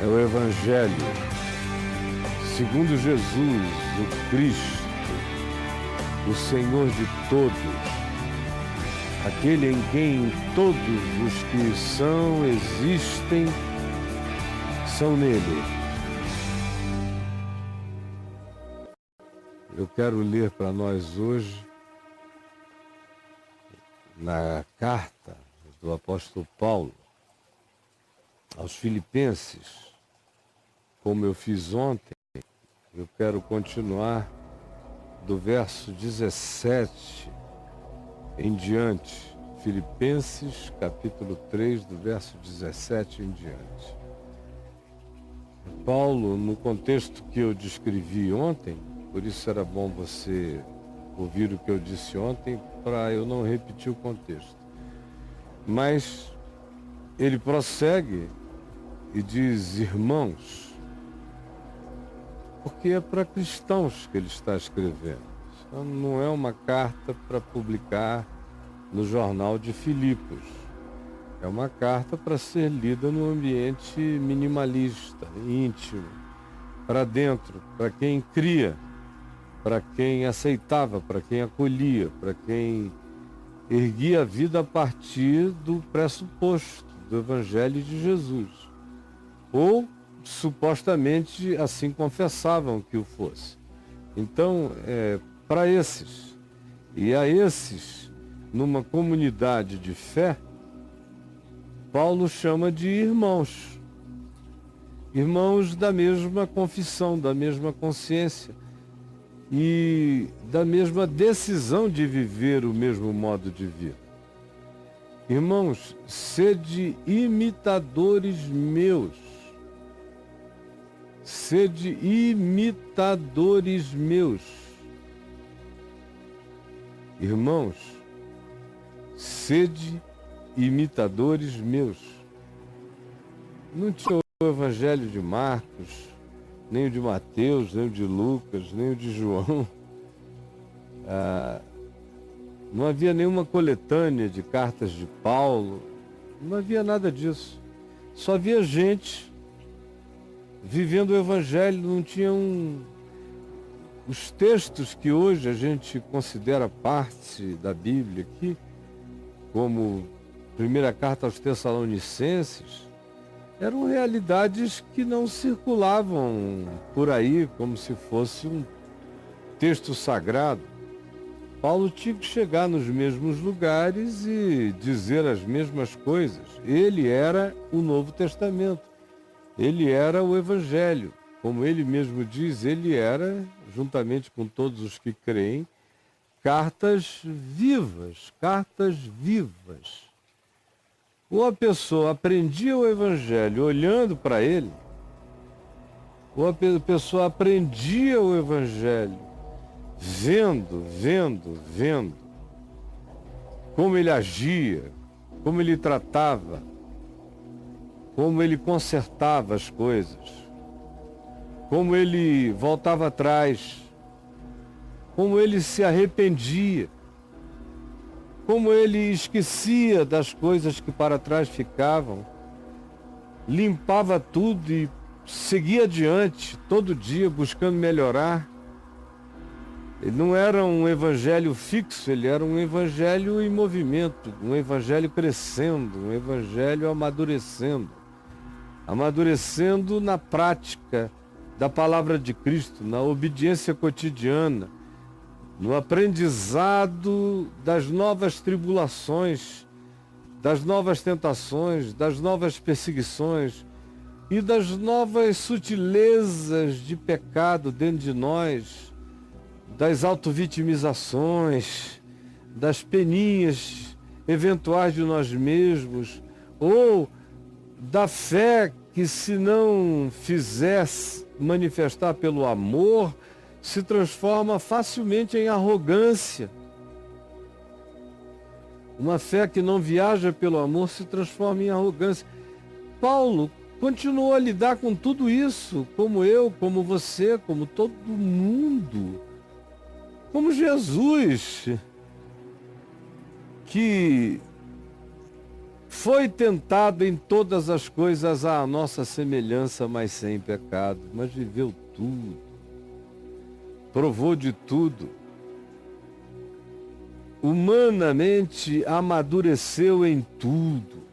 é o Evangelho segundo Jesus, o Cristo, o Senhor de todos, aquele em quem todos os que são, existem, são nele. Eu quero ler para nós hoje, na carta do apóstolo Paulo aos Filipenses, como eu fiz ontem, eu quero continuar do verso 17 em diante. Filipenses, capítulo 3, do verso 17 em diante. Paulo, no contexto que eu descrevi ontem, por isso era bom você ouvir o que eu disse ontem, para eu não repetir o contexto. Mas ele prossegue e diz: irmãos, porque é para cristãos que ele está escrevendo. Então, não é uma carta para publicar no jornal de Filipos. É uma carta para ser lida no ambiente minimalista, íntimo, para dentro, para quem cria, para quem aceitava, para quem acolhia, para quem erguia a vida a partir do pressuposto do Evangelho de Jesus. Ou supostamente assim confessavam que o fosse. Então, para esses, e a esses, numa comunidade de fé, Paulo chama de irmãos. Irmãos da mesma confissão, da mesma consciência e da mesma decisão de viver o mesmo modo de vida. Irmãos, sede imitadores meus. Sede imitadores meus. Irmãos, sede imitadores meus. Não tinha o Evangelho de Marcos, nem o de Mateus, nem o de Lucas, nem o de João. Não havia nenhuma coletânea de cartas de Paulo, não havia nada disso. Só havia gente vivendo o Evangelho, não tinham os textos que hoje a gente considera parte da Bíblia aqui, como primeira carta aos Tessalonicenses, eram realidades que não circulavam por aí como se fosse um texto sagrado. Paulo tinha que chegar nos mesmos lugares e dizer as mesmas coisas. Ele era o Novo Testamento. Ele era o Evangelho. Como ele mesmo diz, ele era, juntamente com todos os que creem, cartas vivas, cartas vivas. Ou a pessoa aprendia o Evangelho olhando para ele, ou a pessoa aprendia o Evangelho vendo como ele agia, como ele tratava, como ele consertava as coisas, como ele voltava atrás, como ele se arrependia, como ele esquecia das coisas que para trás ficavam, limpava tudo e seguia adiante, todo dia buscando melhorar. Ele não era um evangelho fixo, ele era um evangelho em movimento, um evangelho crescendo, um evangelho amadurecendo na prática da palavra de Cristo, na obediência cotidiana, no aprendizado das novas tribulações, das novas tentações, das novas perseguições e das novas sutilezas de pecado dentro de nós, das autovitimizações, das peninhas eventuais de nós mesmos, ou da fé que, se não fizesse manifestar pelo amor, se transforma facilmente em arrogância. Uma fé que não viaja pelo amor se transforma em arrogância. Paulo continuou a lidar com tudo isso, como eu, como você, como todo mundo. Como Jesus, que Foi tentado em todas as coisas à nossa semelhança, mas sem pecado. Mas viveu tudo, provou de tudo. Humanamente amadureceu em tudo.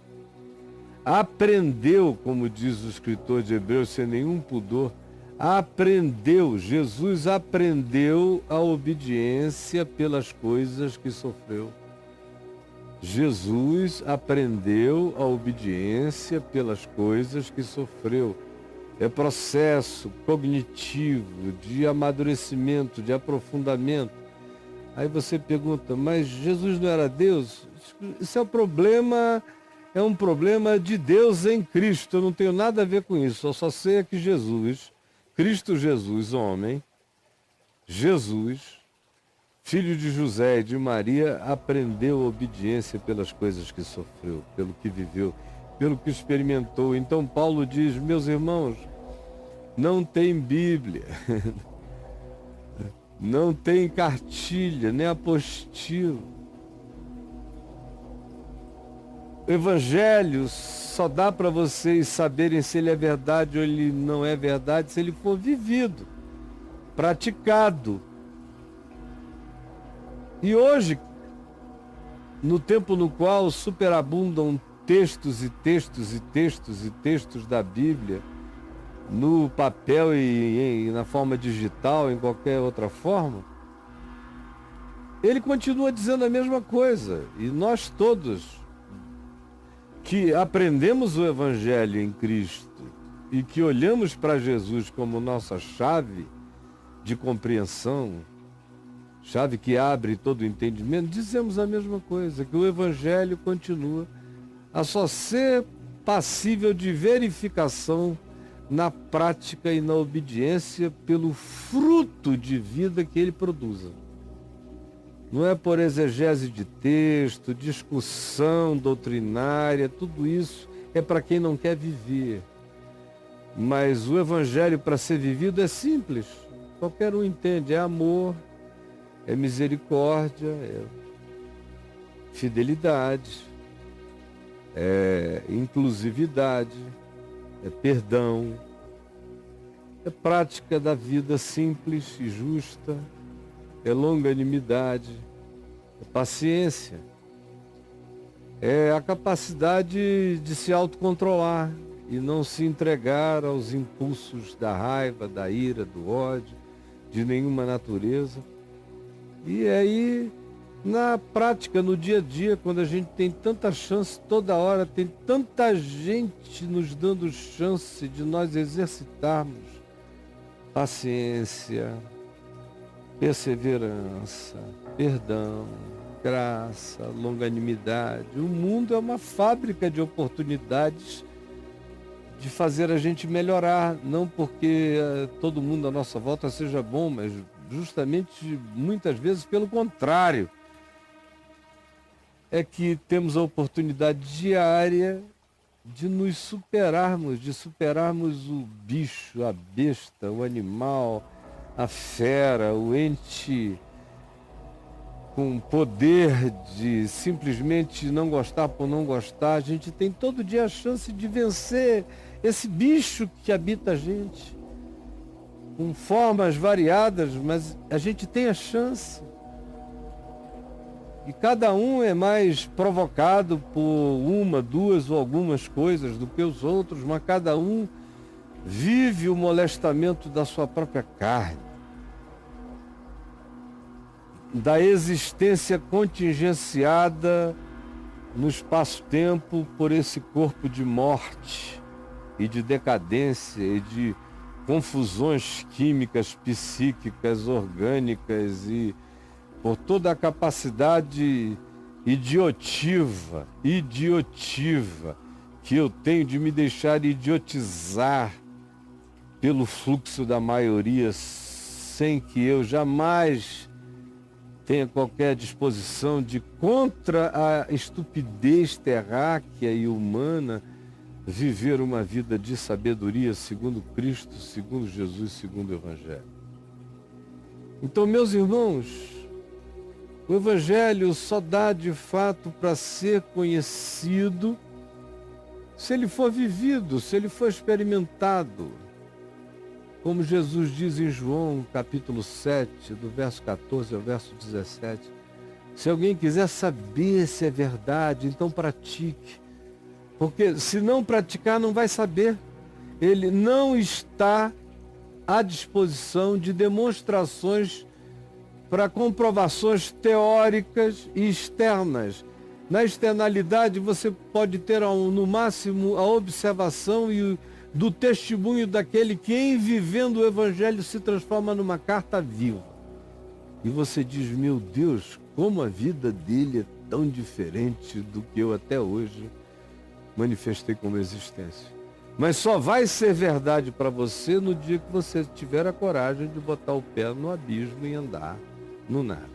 Aprendeu, como diz o escritor de Hebreus, sem nenhum pudor, aprendeu, Jesus aprendeu a obediência pelas coisas que sofreu. Jesus aprendeu a obediência pelas coisas que sofreu. É processo cognitivo, de amadurecimento, de aprofundamento. Aí você pergunta, mas Jesus não era Deus? Isso é um problema de Deus em Cristo. Eu não tenho nada a ver com isso. Eu só sei que Jesus, Cristo Jesus, homem, Jesus, filho de José e de Maria, aprendeu obediência pelas coisas que sofreu, pelo que viveu, pelo que experimentou. Então Paulo diz, meus irmãos, não tem Bíblia, não tem cartilha, nem apostila. O Evangelho só dá para vocês saberem se ele é verdade ou ele não é verdade, se ele for vivido, praticado. E hoje, no tempo no qual superabundam textos e textos e textos e textos da Bíblia, no papel e na forma digital, em qualquer outra forma, ele continua dizendo a mesma coisa. E nós todos que aprendemos o Evangelho em Cristo e que olhamos para Jesus como nossa chave de compreensão, chave que abre todo o entendimento, dizemos a mesma coisa, que o Evangelho continua a só ser passível de verificação na prática e na obediência pelo fruto de vida que ele produza. Não é por exegese de texto, discussão doutrinária, tudo isso é para quem não quer viver. Mas o Evangelho, para ser vivido, é simples. Qualquer um entende, é amor, é misericórdia, é fidelidade, é inclusividade, é perdão, é prática da vida simples e justa, é longanimidade, é paciência, é a capacidade de se autocontrolar e não se entregar aos impulsos da raiva, da ira, do ódio, de nenhuma natureza. E aí, na prática, no dia a dia, quando a gente tem tanta chance, toda hora, tem tanta gente nos dando chance de nós exercitarmos paciência, perseverança, perdão, graça, longanimidade. O mundo é uma fábrica de oportunidades de fazer a gente melhorar, não porque todo mundo à nossa volta seja bom, mas justamente muitas vezes pelo contrário. É que temos a oportunidade diária de nos superarmos, de superarmos o bicho, a besta, o animal, a fera, o ente com poder de simplesmente não gostar por não gostar. A gente tem todo dia a chance de vencer esse bicho que habita a gente, com formas variadas, mas a gente tem a chance. E cada um é mais provocado por uma, duas ou algumas coisas do que os outros, mas cada um vive o molestamento da sua própria carne, da existência contingenciada no espaço-tempo por esse corpo de morte e de decadência e de confusões químicas, psíquicas, orgânicas e por toda a capacidade idiotiva que eu tenho de me deixar idiotizar pelo fluxo da maioria, sem que eu jamais tenha qualquer disposição de, contra a estupidez terráquea e humana, viver uma vida de sabedoria segundo Cristo, segundo Jesus, segundo o Evangelho. Então, meus irmãos, o Evangelho só dá de fato para ser conhecido se ele for vivido, se ele for experimentado. Como Jesus diz em João, capítulo 7, do verso 14 ao verso 17. Se alguém quiser saber se é verdade, então pratique. Porque se não praticar, não vai saber. Ele não está à disposição de demonstrações para comprovações teóricas e externas. Na externalidade, você pode ter no máximo a observação do testemunho daquele que, em vivendo o Evangelho, se transforma numa carta viva. E você diz, meu Deus, como a vida dele é tão diferente do que eu até hoje manifestei como existência. Mas só vai ser verdade para você no dia que você tiver a coragem de botar o pé no abismo e andar no nada,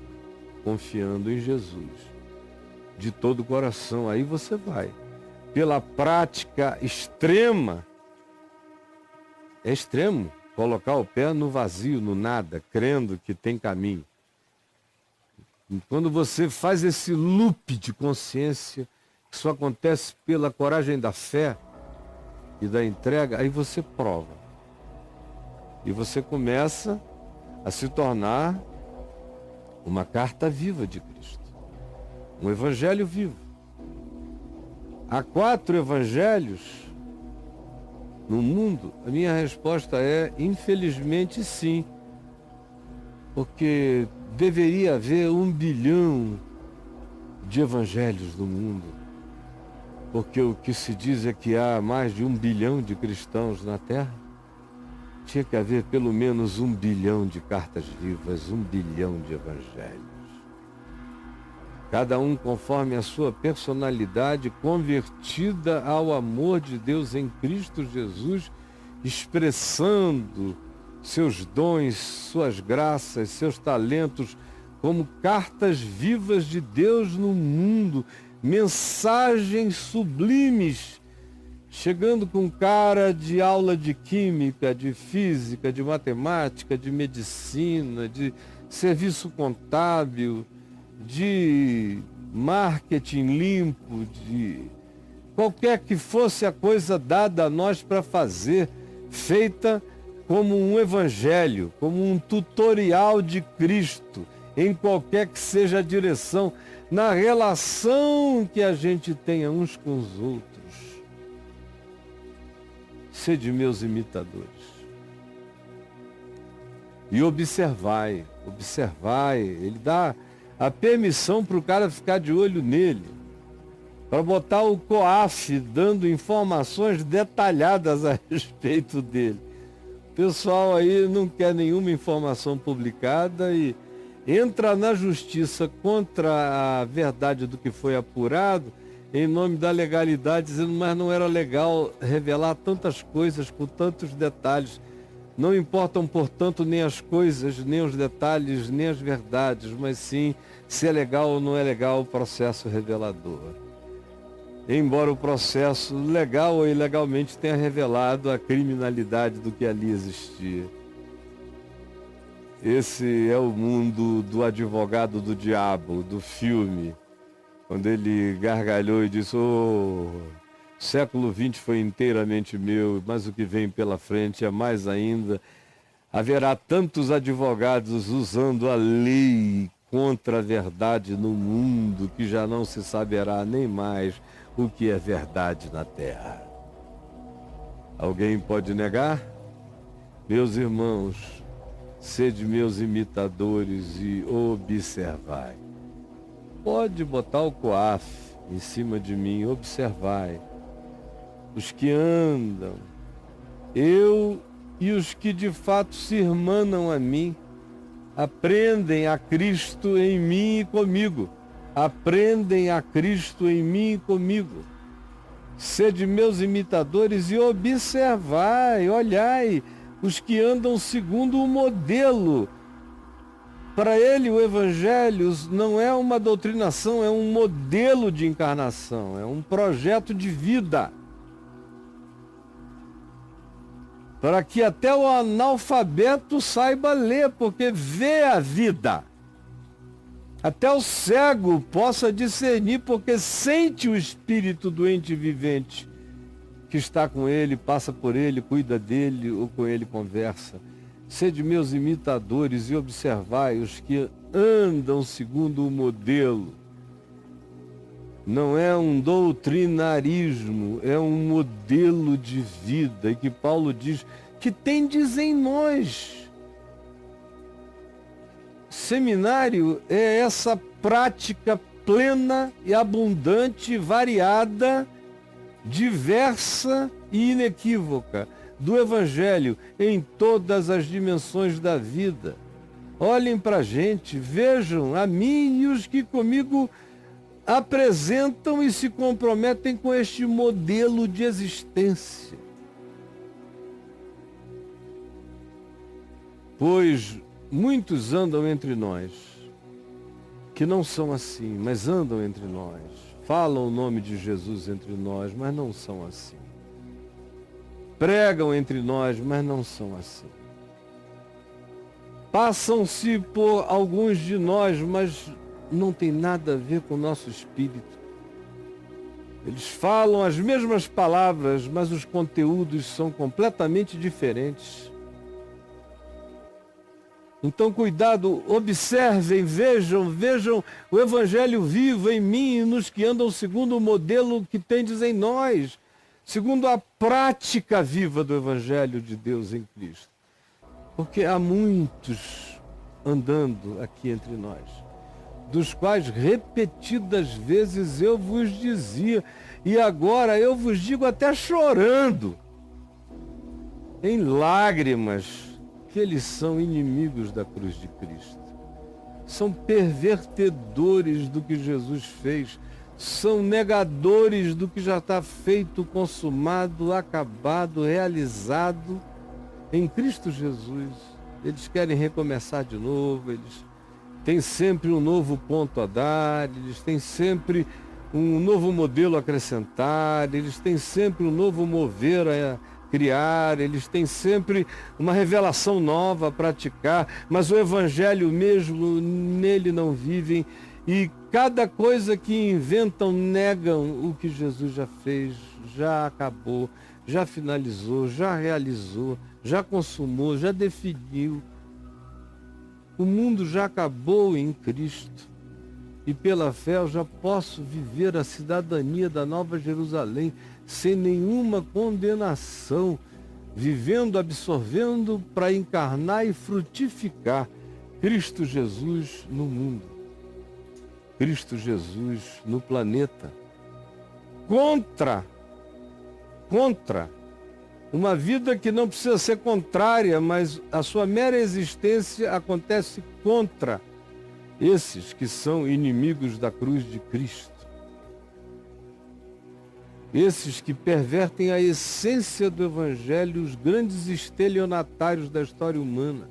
confiando em Jesus. De todo o coração, aí você vai. Pela prática extrema, é extremo colocar o pé no vazio, no nada, crendo que tem caminho. Quando você faz esse loop de consciência, isso acontece pela coragem da fé e da entrega, aí você prova. E você começa a se tornar uma carta viva de Cristo. Um evangelho vivo. Há 4 evangelhos no mundo? A minha resposta é, infelizmente, sim. Porque deveria haver 1 bilhão de evangelhos no mundo. Porque o que se diz é que há mais de 1 bilhão de cristãos na Terra. Tinha que haver pelo menos 1 bilhão de cartas vivas, 1 bilhão de evangelhos. Cada um conforme a sua personalidade, convertida ao amor de Deus em Cristo Jesus, expressando seus dons, suas graças, seus talentos, como cartas vivas de Deus no mundo, mensagens sublimes, chegando com cara de aula de química, de física, de matemática, de medicina, de serviço contábil, de marketing limpo, de qualquer que fosse a coisa dada a nós para fazer, feita como um evangelho, como um tutorial de Cristo, em qualquer que seja a direção, na relação que a gente tenha uns com os outros. Sede meus imitadores. E observai, ele dá a permissão para o cara ficar de olho nele, para botar o COAF dando informações detalhadas a respeito dele. O pessoal aí não quer nenhuma informação publicada e entra na justiça contra a verdade do que foi apurado, em nome da legalidade, dizendo, mas não era legal revelar tantas coisas com tantos detalhes. Não importam, portanto, nem as coisas, nem os detalhes, nem as verdades, mas sim se é legal ou não é legal o processo revelador. Embora o processo legal ou ilegalmente tenha revelado a criminalidade do que ali existia. Esse é o mundo do advogado do diabo, do filme, quando ele gargalhou e disse, o século XX foi inteiramente meu, mas o que vem pela frente é mais ainda. Haverá tantos advogados usando a lei contra a verdade no mundo que já não se saberá nem mais o que é verdade na terra. Alguém pode negar? Meus irmãos, sede meus imitadores e observai. Pode botar o COAF em cima de mim, observai. Os que andam, eu e os que de fato se irmanam a mim, aprendem a Cristo em mim e comigo. Aprendem a Cristo em mim e comigo. Sede meus imitadores e observai, olhai, os que andam segundo o modelo. Para ele, o Evangelho não é uma doutrinação, é um modelo de encarnação, é um projeto de vida. Para que até o analfabeto saiba ler, porque vê a vida. Até o cego possa discernir, porque sente o espírito doente vivente que está com ele, passa por ele, cuida dele ou com ele conversa. Sede meus imitadores e observai os que andam segundo o modelo. Não é um doutrinarismo, é um modelo de vida. E que Paulo diz que tendes em nós. Seminário é essa prática plena e abundante, variada, diversa e inequívoca do Evangelho em todas as dimensões da vida. Olhem para a gente, vejam a mim e os que comigo apresentam e se comprometem com este modelo de existência. Pois muitos andam entre nós, que não são assim, mas andam entre nós. Falam o nome de Jesus entre nós, mas não são assim. Pregam entre nós, mas não são assim. Passam-se por alguns de nós, mas não tem nada a ver com o nosso espírito. Eles falam as mesmas palavras, mas os conteúdos são completamente diferentes. Então, cuidado, observem, vejam o Evangelho vivo em mim e nos que andam segundo o modelo que tendes em nós, segundo a prática viva do Evangelho de Deus em Cristo. Porque há muitos andando aqui entre nós, dos quais repetidas vezes eu vos dizia, e agora eu vos digo até chorando, em lágrimas, que eles são inimigos da cruz de Cristo. São pervertedores do que Jesus fez, são negadores do que já está feito, consumado, acabado, realizado em Cristo Jesus. Eles querem recomeçar de novo, eles têm sempre um novo ponto a dar, eles têm sempre um novo modelo a acrescentar, eles têm sempre um novo mover a criar, eles têm sempre uma revelação nova a praticar, mas o Evangelho mesmo, nele não vivem, e cada coisa que inventam negam o que Jesus já fez, já acabou, já finalizou, já realizou, já consumou, já definiu. O mundo já acabou em Cristo. E pela fé eu já posso viver a cidadania da Nova Jerusalém sem nenhuma condenação, vivendo, absorvendo para encarnar e frutificar Cristo Jesus no mundo, Cristo Jesus no planeta. Contra uma vida que não precisa ser contrária, mas a sua mera existência acontece contra esses que são inimigos da cruz de Cristo. Esses que pervertem a essência do Evangelho, os grandes estelionatários da história humana,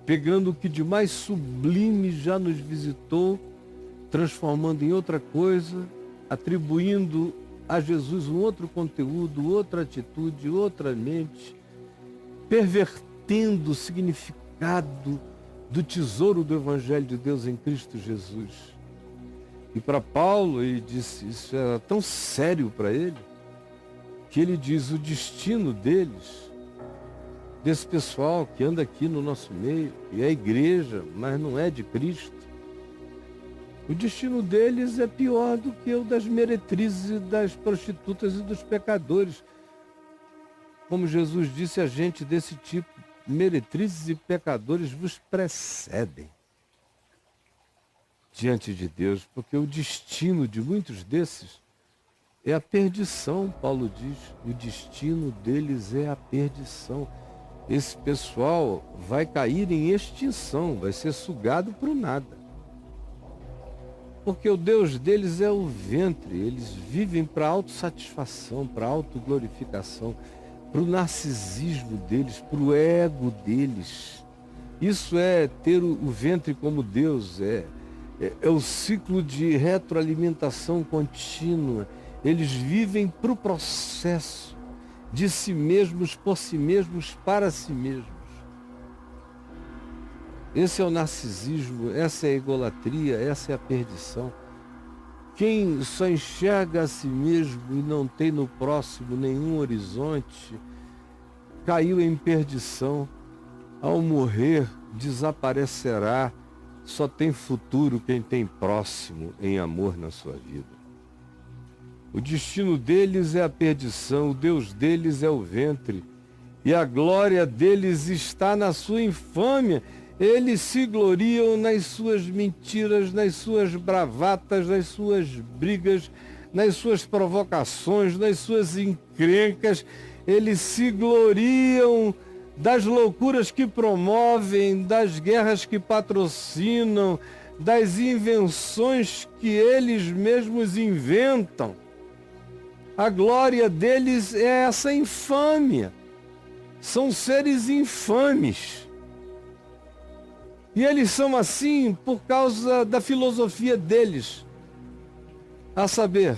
pegando o que de mais sublime já nos visitou, transformando em outra coisa, atribuindo a Jesus um outro conteúdo, outra atitude, outra mente, pervertendo o significado do tesouro do Evangelho de Deus em Cristo Jesus. E para Paulo, ele disse, isso era tão sério para ele, que ele diz, o destino deles, desse pessoal que anda aqui no nosso meio, e é igreja, mas não é de Cristo, o destino deles é pior do que o das meretrizes e das prostitutas e dos pecadores. Como Jesus disse a gente desse tipo, meretrizes e pecadores vos precedem diante de Deus, porque o destino de muitos desses é a perdição, Paulo diz. O destino deles é a perdição. Esse pessoal vai cair em extinção, vai ser sugado para o nada. Porque o Deus deles é o ventre, eles vivem para autossatisfação, para autoglorificação, para o narcisismo deles, para o ego deles. Isso é ter o ventre como Deus, é o ciclo de retroalimentação contínua. Eles vivem para o processo de si mesmos, por si mesmos, para si mesmos. Esse é o narcisismo, essa é a egolatria, essa é a perdição. Quem só enxerga a si mesmo e não tem no próximo nenhum horizonte, caiu em perdição. Ao morrer, desaparecerá. Só tem futuro quem tem próximo em amor na sua vida. O destino deles é a perdição, o Deus deles é o ventre, e a glória deles está na sua infâmia. Eles se gloriam nas suas mentiras, nas suas bravatas, nas suas brigas, nas suas provocações, nas suas encrencas. Eles se gloriam das loucuras que promovem, das guerras que patrocinam, das invenções que eles mesmos inventam. A glória deles é essa infâmia. São seres infames. E eles são assim por causa da filosofia deles. A saber,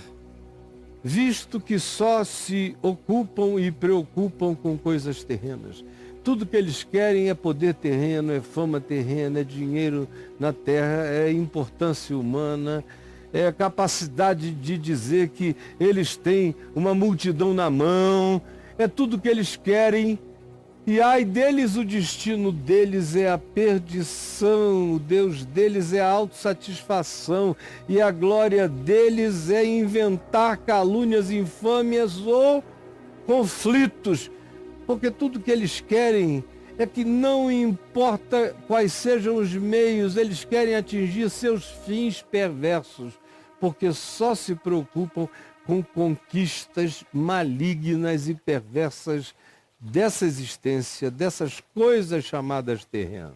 visto que só se ocupam e preocupam com coisas terrenas. Tudo que eles querem é poder terreno, é fama terrena, é dinheiro na terra, é importância humana, é a capacidade de dizer que eles têm uma multidão na mão, é tudo que eles querem. E ai deles, o destino deles é a perdição, o Deus deles é a autossatisfação, e a glória deles é inventar calúnias, infâmias ou conflitos, porque tudo que eles querem é que não importa quais sejam os meios, eles querem atingir seus fins perversos, porque só se preocupam com conquistas malignas e perversas dessa existência, dessas coisas chamadas terrenas.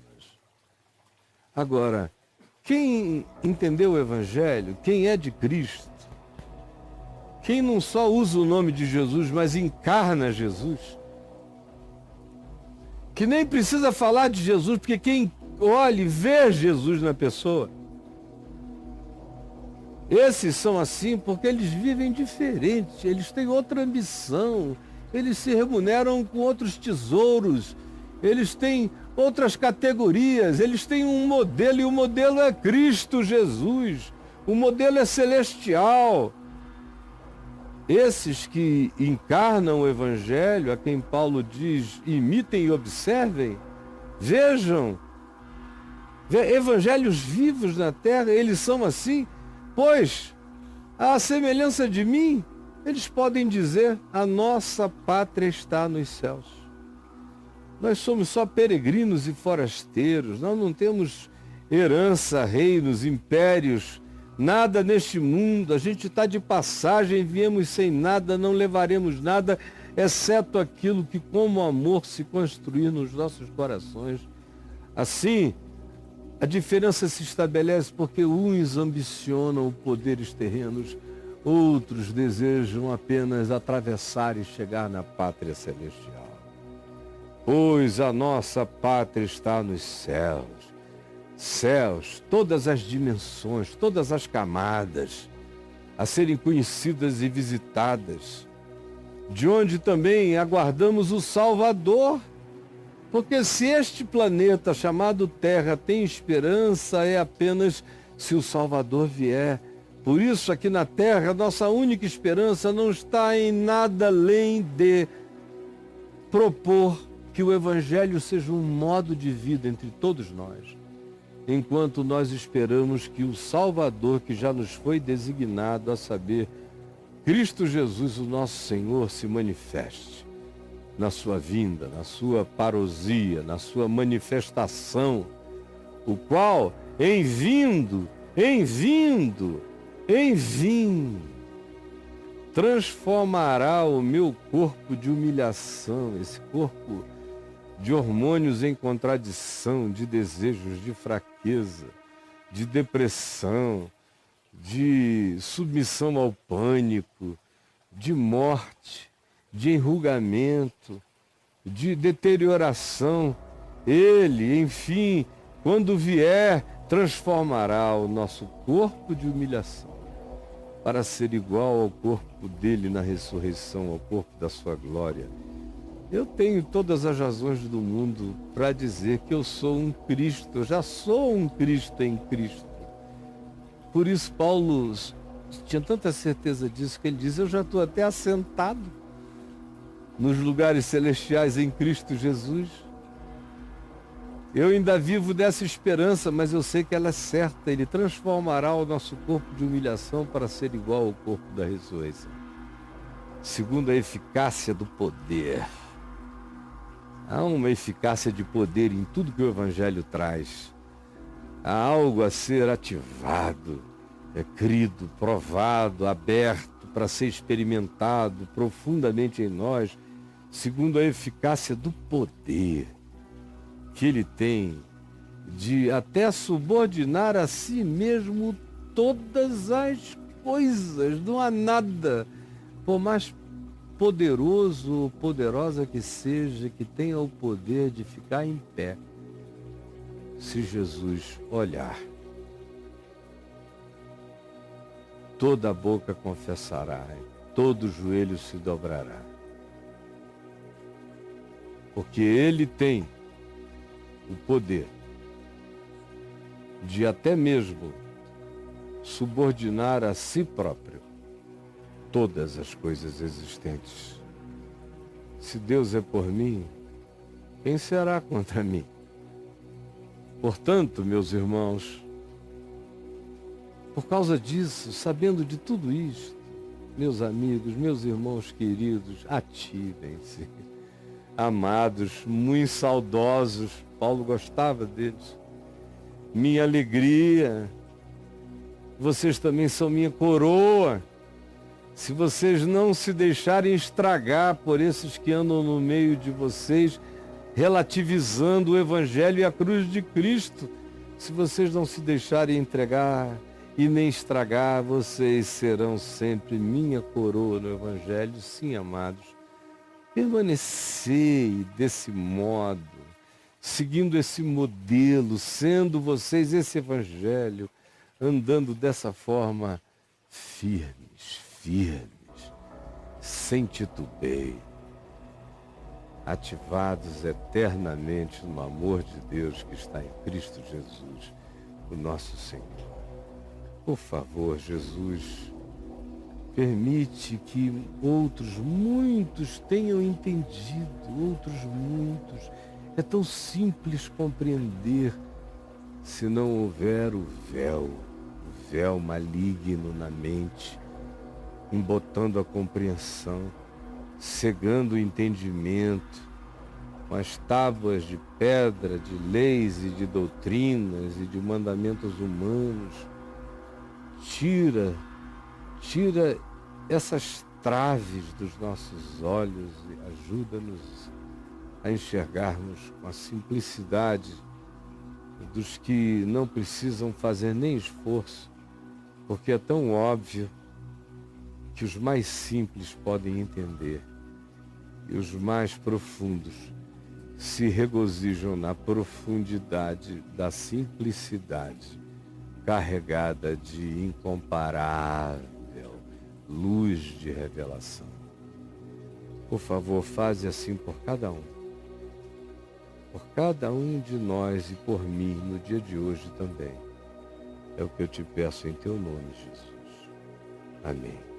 Agora, quem entendeu o Evangelho, quem é de Cristo, quem não só usa o nome de Jesus, mas encarna Jesus, que nem precisa falar de Jesus, porque quem olha e vê Jesus na pessoa, esses são assim porque eles vivem diferente, eles têm outra ambição, eles se remuneram com outros tesouros, eles têm outras categorias, eles têm um modelo, e o modelo é Cristo Jesus, o modelo é celestial. Esses que encarnam o Evangelho, a quem Paulo diz, imitem e observem, vejam, evangelhos vivos na terra, eles são assim, pois, à semelhança de mim, eles podem dizer, a nossa pátria está nos céus. Nós somos só peregrinos e forasteiros, nós não temos herança, reinos, impérios, nada neste mundo, a gente está de passagem, viemos sem nada, não levaremos nada, exceto aquilo que como amor se construir nos nossos corações. Assim, a diferença se estabelece porque uns ambicionam poderes terrenos, outros desejam apenas atravessar e chegar na pátria celestial. Pois a nossa pátria está nos céus. Céus, todas as dimensões, todas as camadas a serem conhecidas e visitadas, de onde também aguardamos o Salvador, porque se este planeta chamado Terra tem esperança, é apenas se o Salvador vier. Por isso, aqui na Terra, nossa única esperança não está em nada além de propor que o Evangelho seja um modo de vida entre todos nós, enquanto nós esperamos que o Salvador, que já nos foi designado, a saber, Cristo Jesus, o nosso Senhor, se manifeste na sua vinda, na sua parousia, na sua manifestação, o qual, em vindo, transformará o meu corpo de humilhação, esse corpo de hormônios em contradição, de desejos de fraqueza, de depressão, de submissão ao pânico, de morte, de enrugamento, de deterioração. Ele, enfim, quando vier, transformará o nosso corpo de humilhação para ser igual ao corpo dele na ressurreição, ao corpo da sua glória. Eu tenho todas as razões do mundo para dizer que eu sou um Cristo, eu já sou um Cristo em Cristo. Por isso Paulo tinha tanta certeza disso que ele diz: eu já estou até assentado nos lugares celestiais em Cristo Jesus. Eu ainda vivo dessa esperança, mas eu sei que ela é certa. Ele transformará o nosso corpo de humilhação para ser igual ao corpo da ressurreição, segundo a eficácia do poder. Há uma eficácia de poder em tudo que o Evangelho traz. Há algo a ser ativado, crido, provado, aberto para ser experimentado profundamente em nós, segundo a eficácia do poder que ele tem de até subordinar a si mesmo todas as coisas. Não há nada, por mais poderoso ou poderosa que seja, que tenha o poder de ficar em pé se Jesus olhar. Toda a boca confessará, todo joelho se dobrará. Porque ele tem o poder de até mesmo subordinar a si próprio todas as coisas existentes. Se Deus é por mim, quem será contra mim? Portanto, meus irmãos, por causa disso, sabendo de tudo isto, meus amigos, meus irmãos queridos, ativem-se. Amados, muito saudosos, Paulo gostava deles. Minha alegria, vocês também são minha coroa. Se vocês não se deixarem estragar por esses que andam no meio de vocês, relativizando o Evangelho e a cruz de Cristo, se vocês não se deixarem entregar e nem estragar, vocês serão sempre minha coroa no Evangelho. Sim, amados. Permanecei desse modo, seguindo esse modelo, sendo vocês esse Evangelho, andando dessa forma firmes, sem titubeio, ativados eternamente no amor de Deus que está em Cristo Jesus, o nosso Senhor. Por favor, Jesus, permite que outros, muitos, tenham entendido, outros muitos. É tão simples compreender se não houver o véu maligno na mente, embotando a compreensão, cegando o entendimento, com as tábuas de pedra, de leis e de doutrinas e de mandamentos humanos. Tira essas traves dos nossos olhos e ajuda-nos a enxergarmos com a simplicidade dos que não precisam fazer nem esforço, porque é tão óbvio que os mais simples podem entender e os mais profundos se regozijam na profundidade da simplicidade carregada de incomparável luz de revelação. Por favor, faze assim por cada um de nós e por mim no dia de hoje também. É o que eu te peço em teu nome, Jesus. Amém.